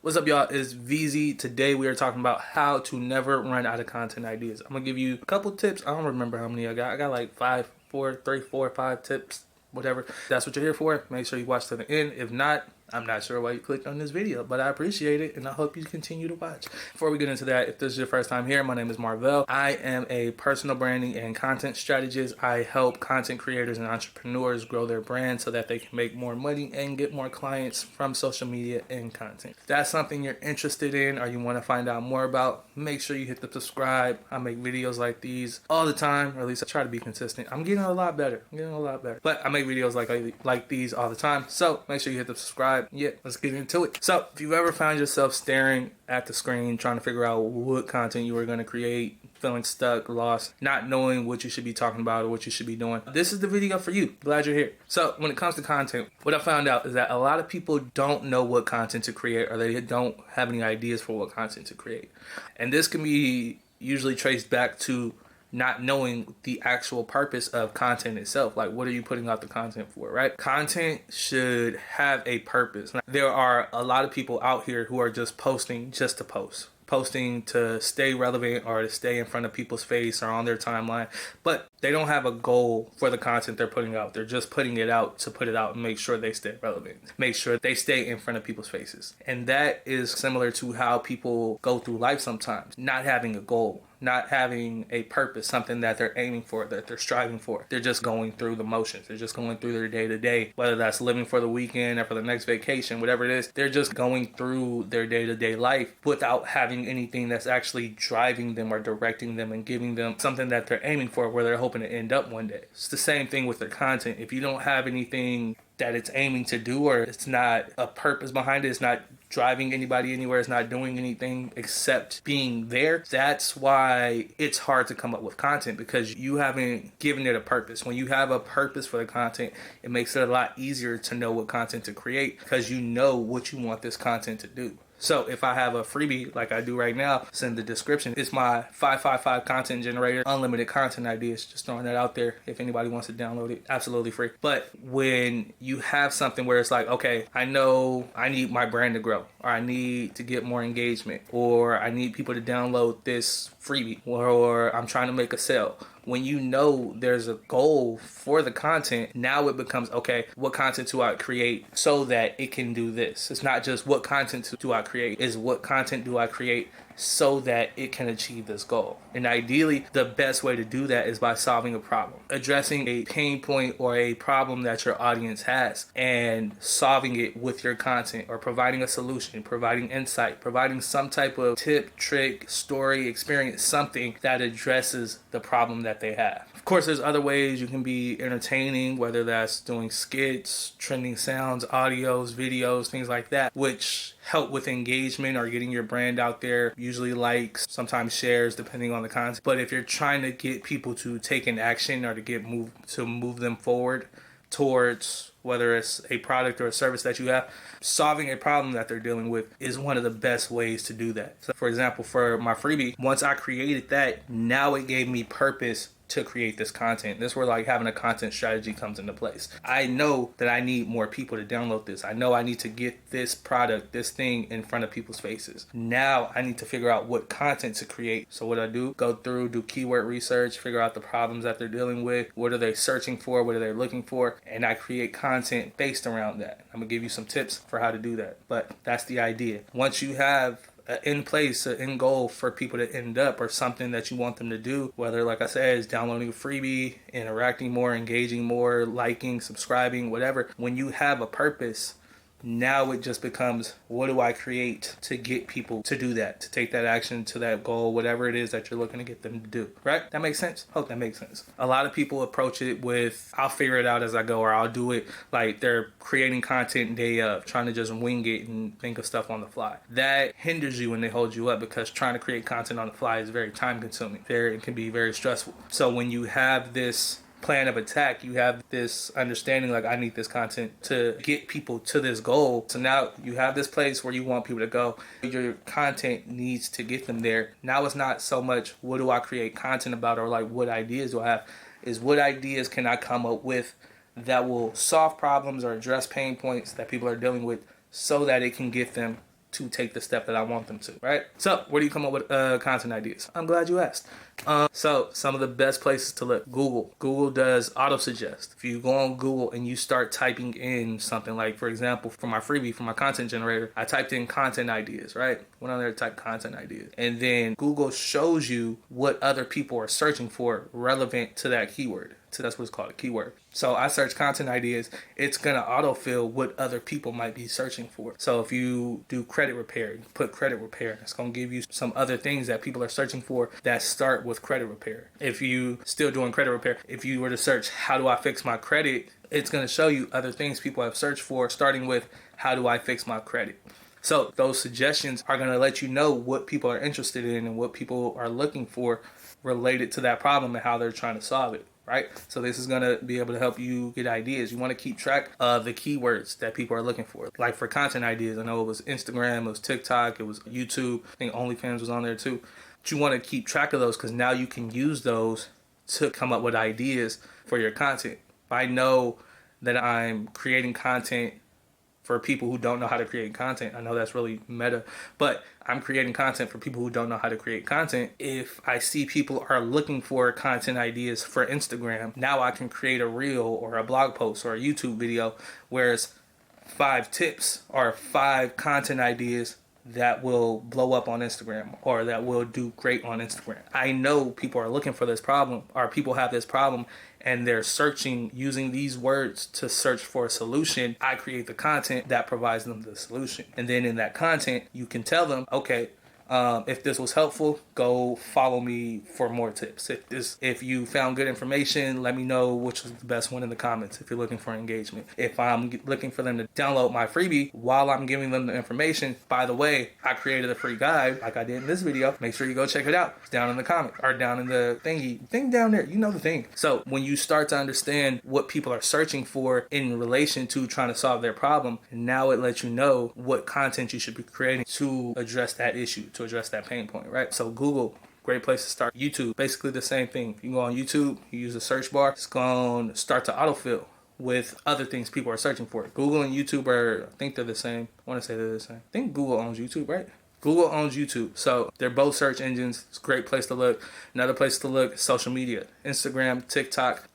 What's up, y'all? It's VZ. Today we are talking about how to never run out of content ideas. I'm gonna give you a couple tips. I don't remember how many I got. I got like 5 tips, whatever. That's what you're here for. Make sure you watch to the end. If not, I'm not sure why you clicked on this video, but I appreciate it and I hope you continue to watch. Before we get into that, if this is your first time here, my name is Marvell. I am a personal branding and content strategist. I help content creators and entrepreneurs grow their brand so that they can make more money and get more clients from social media and content. If that's something you're interested in or you want to find out more about, make sure you hit the subscribe. I make videos like these all the time, or at least I try to be consistent. I'm getting a lot better. But I make videos like these all the time. So make sure you hit the subscribe. Yeah, let's get into it. So if you've ever found yourself staring at the screen trying to figure out what content you were going to create, feeling stuck, lost, not knowing what you should be talking about or what you should be doing, this is the video for you. Glad you're here. So when it comes to content, what I found out is that a lot of people don't know what content to create, or they don't have any ideas for what content to create. And this can be usually traced back to not knowing the actual purpose of content itself. Like, what are you putting out the content for, right? Content should have a purpose. There are a lot of people out here who are just posting just to post. Posting to stay relevant or to stay in front of people's face or on their timeline, but they don't have a goal for the content they're putting out. They're just putting it out to put it out and make sure they stay relevant, make sure they stay in front of people's faces. And that is similar to how people go through life sometimes, not having a goal, not having a purpose, something that they're aiming for, that they're striving for. They're just going through the motions. They're just going through their day-to-day, whether that's living for the weekend or for the next vacation, whatever it is. They're just going through their day-to-day life without having anything that's actually driving them or directing them and giving them something that they're aiming for, where they're hoping to end up one day. It's the same thing with their content. If you don't have anything that it's aiming to do, or it's not a purpose behind it, it's not driving anybody anywhere, it's not doing anything except being there, that's why it's hard to come up with content, because you haven't given it a purpose. When you have a purpose for the content, it makes it a lot easier to know what content to create, because you know what you want this content to do. So if I have a freebie like I do right now, it's in the description. It's my 555 content generator, unlimited content ideas. Just throwing that out there if anybody wants to download it, absolutely free. But when you have something where it's like, okay, I know I need my brand to grow, or I need to get more engagement, or I need people to download this freebie, or I'm trying to make a sale. When you know there's a goal for the content, now it becomes, okay, what content do I create so that it can do this? It's not just what content do I create, it's what content do I create so that it can achieve this goal. And ideally, the best way to do that is by solving a problem, addressing a pain point or a problem that your audience has, and solving it with your content, or providing a solution, providing insight, providing some type of tip, trick, story, experience, something that addresses the problem that they have. Of course, there's other ways you can be entertaining, whether that's doing skits, trending sounds, audios, videos, things like that, which help with engagement or getting your brand out there, usually likes, sometimes shares, depending on the content. But if you're trying to get people to take an action or to move them forward towards whether it's a product or a service that you have, solving a problem that they're dealing with is one of the best ways to do that. So for example, for my freebie, once I created that, now it gave me purpose to create this content. This is where like having a content strategy comes into place. I know that I need more people to download this. I know I need to get this product, this thing in front of people's faces. Now I need to figure out what content to create. So what I do, go through, do keyword research, figure out the problems that they're dealing with. What are they searching for? What are they looking for? And I create content based around that. I'm gonna give you some tips for how to do that, but that's the idea. Once you have in place, an end goal for people to end up, or something that you want them to do, whether, like I said, is downloading a freebie, interacting more, engaging more, liking, subscribing, whatever. When you have a purpose, now it just becomes, what do I create to get people to do that, to take that action to that goal, whatever it is that you're looking to get them to do, right? That makes sense? Hope that makes sense. A lot of people approach it with, I'll figure it out as I go, or I'll do it like they're creating content day of, trying to just wing it and think of stuff on the fly. That hinders you and they hold you up, because trying to create content on the fly is very time consuming. It can be very stressful. So when you have this plan of attack, you have this understanding, like, I need this content to get people to this goal. So now you have this place where you want people to go. Your content needs to get them there. Now it's not so much what do I create content about, or like what ideas do I have, is what ideas can I come up with that will solve problems or address pain points that people are dealing with, so that it can get them to take the step that I want them to, right? So where do you come up with content ideas? I'm glad you asked. So some of the best places to look: Google does auto suggest. If you go on Google and you start typing in something, like for example, for my freebie, for my content generator, I typed in content ideas, right? Went on there to type content ideas, and then Google shows you what other people are searching for relevant to that keyword. So that's what it's called, a keyword. So I search content ideas, it's gonna autofill what other people might be searching for. So if you do credit repair, you put credit repair, it's gonna give you some other things that people are searching for that start with credit repair. If you still doing credit repair, if you were to search how do I fix my credit, it's gonna show you other things people have searched for, starting with how do I fix my credit. So those suggestions are gonna let you know what people are interested in and what people are looking for related to that problem and how they're trying to solve it. Right? So this is going to be able to help you get ideas. You want to keep track of the keywords that people are looking for. Like for content ideas, I know it was Instagram, it was TikTok, it was YouTube. I think OnlyFans was on there too. But you want to keep track of those because now you can use those to come up with ideas for your content. If I know that I'm creating content for people who don't know how to create content, I know that's really meta, but I'm creating content for people who don't know how to create content. If I see people are looking for content ideas for Instagram, now I can create a reel or a blog post or a YouTube video where it's 5 tips or 5 content ideas that will blow up on Instagram or that will do great on Instagram. I know people are looking for this problem, or people have this problem and they're searching using these words to search for a solution. I create the content that provides them the solution. And then in that content, you can tell them, okay, if this was helpful, go follow me for more tips. If you found good information, let me know which was the best one in the comments if you're looking for engagement. If I'm looking for them to download my freebie while I'm giving them the information, by the way, I created a free guide like I did in this video. Make sure you go check it out. It's down in the comment or down in the thing down there. You know the thing. So when you start to understand what people are searching for in relation to trying to solve their problem, now it lets you know what content you should be creating to address that issue, to address that pain point, right? So Google, great place to start. YouTube, basically the same thing. You go on YouTube, you use the search bar, it's going to start to autofill with other things people are searching for. Google and YouTube are, I think they're the same. I want to say they're the same. I think Google owns YouTube, right? Google owns YouTube. So they're both search engines. It's a great place to look. Another place to look is social media. Instagram, TikTok.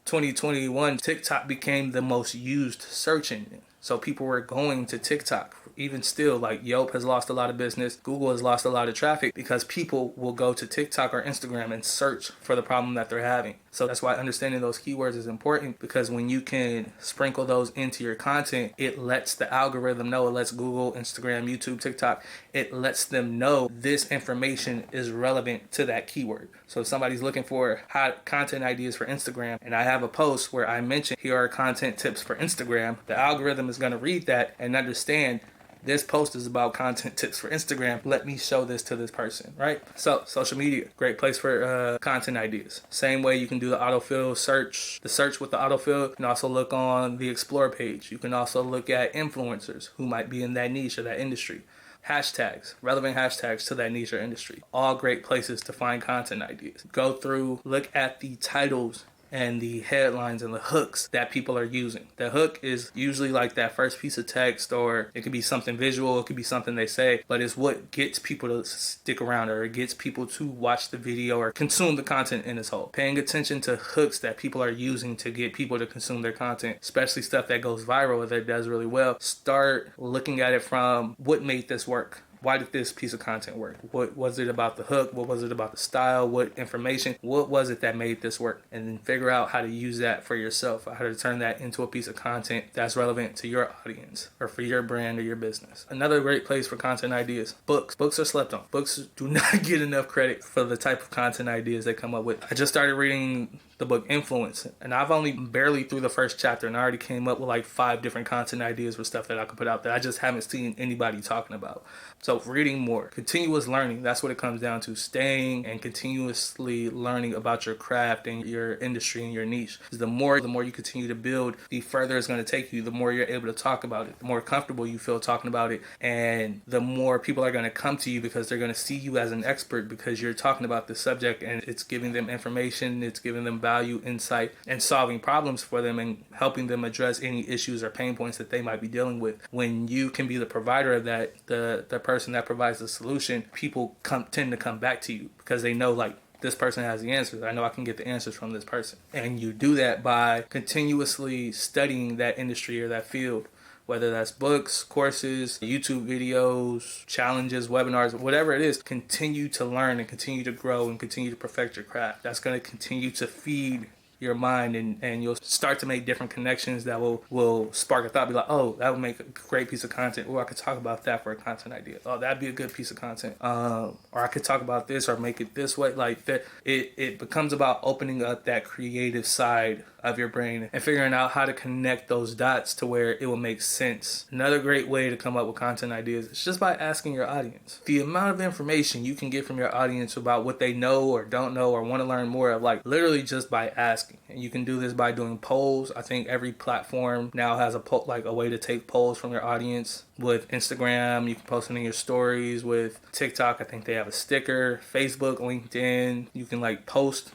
2021, TikTok became the most used search engine. So people were going to TikTok. Even still, like Yelp has lost a lot of business. Google has lost a lot of traffic because people will go to TikTok or Instagram and search for the problem that they're having. So that's why understanding those keywords is important, because when you can sprinkle those into your content, it lets the algorithm know, it lets Google, Instagram, YouTube, TikTok, it lets them know this information is relevant to that keyword. So if somebody's looking for hot content ideas for Instagram and I have a post where I mention here are content tips for Instagram, the algorithm is going to read that and understand this post is about content tips for Instagram. Let me show this to this person, right? So social media, great place for content ideas. Same way you can do the autofill search, the search with the autofill. You can also look on the explore page. You can also look at influencers who might be in that niche or that industry. Hashtags, relevant hashtags to that niche or industry. All great places to find content ideas. Go through, look at the titles and the headlines and the hooks that people are using. The hook is usually like that first piece of text, or it could be something visual, it could be something they say, but it's what gets people to stick around, or it gets people to watch the video or consume the content in its whole. Paying attention to hooks that people are using to get people to consume their content, especially stuff that goes viral or that does really well. Start looking at it from what made this work. Why did this piece of content work? What was it about the hook? What was it about the style? What information? What was it that made this work? And then figure out how to use that for yourself, how to turn that into a piece of content that's relevant to your audience or for your brand or your business. Another great place for content ideas, books. Books are slept on. Books do not get enough credit for the type of content ideas they come up with. I just started reading the book Influence, and I've only barely through the first chapter, and I already came up with like 5 different content ideas for stuff that I could put out that I just haven't seen anybody talking about. So reading more, continuous learning, that's what it comes down to. Staying and continuously learning about your craft and your industry and your niche. Because the more you continue to build, the further it's going to take you, the more you're able to talk about it, the more comfortable you feel talking about it, and the more people are going to come to you because they're going to see you as an expert because you're talking about the subject and it's giving them information, it's giving them value, insight, and solving problems for them and helping them address any issues or pain points that they might be dealing with. When you can be the provider of that, the person that provides the solution, people tend to come back to you because they know, like, this person has the answers. I know I can get the answers from this person. And you do that by continuously studying that industry or that field, whether that's books, courses, YouTube videos, challenges, webinars, whatever it is. Continue to learn and continue to grow and continue to perfect your craft. That's going to continue to feed your mind, and you'll start to make different connections that will spark a thought. Be like, oh, that would make a great piece of content, or I could talk about that for a content idea. Oh, that'd be a good piece of content. Or I could talk about this or make it this way. Like that, it becomes about opening up that creative side of your brain and figuring out how to connect those dots to where it will make sense. Another great way to come up with content ideas is just by asking your audience. The amount of information you can get from your audience about what they know or don't know or want to learn more of, like literally just by asking. And you can do this by doing polls. I think every platform now has a way to take polls from your audience. With Instagram, you can post it in your stories. With TikTok, I think they have a sticker. Facebook, LinkedIn, you can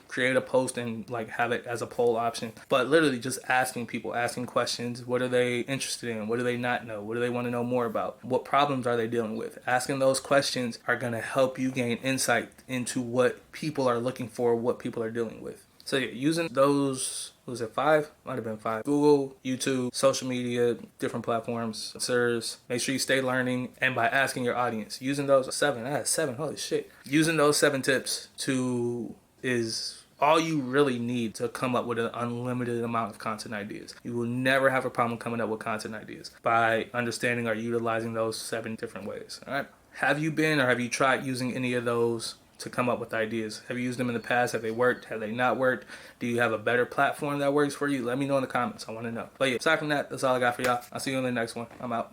create a post and like have it as a poll option. But literally just asking people, asking questions. What are they interested in? What do they not know? What do they want to know more about? What problems are they dealing with? Asking those questions are going to help you gain insight into what people are looking for, what people are dealing with. So yeah, using those, was it 5? Might have been 5. Google, YouTube, social media, different platforms, sirs. Make sure you stay learning. And by asking your audience, using those 7, I had 7, holy shit. Using those 7 tips is all you really need to come up with an unlimited amount of content ideas. You will never have a problem coming up with content ideas by understanding or utilizing those 7 different ways. All right. Have you been or have you tried using any of those to come up with ideas? Have you used them in the past? Have they worked? Have they not worked? Do you have a better platform that works for you? Let me know in the comments. I want to know. But yeah, aside from that, that's all I got for y'all. I'll see you in the next one. I'm out.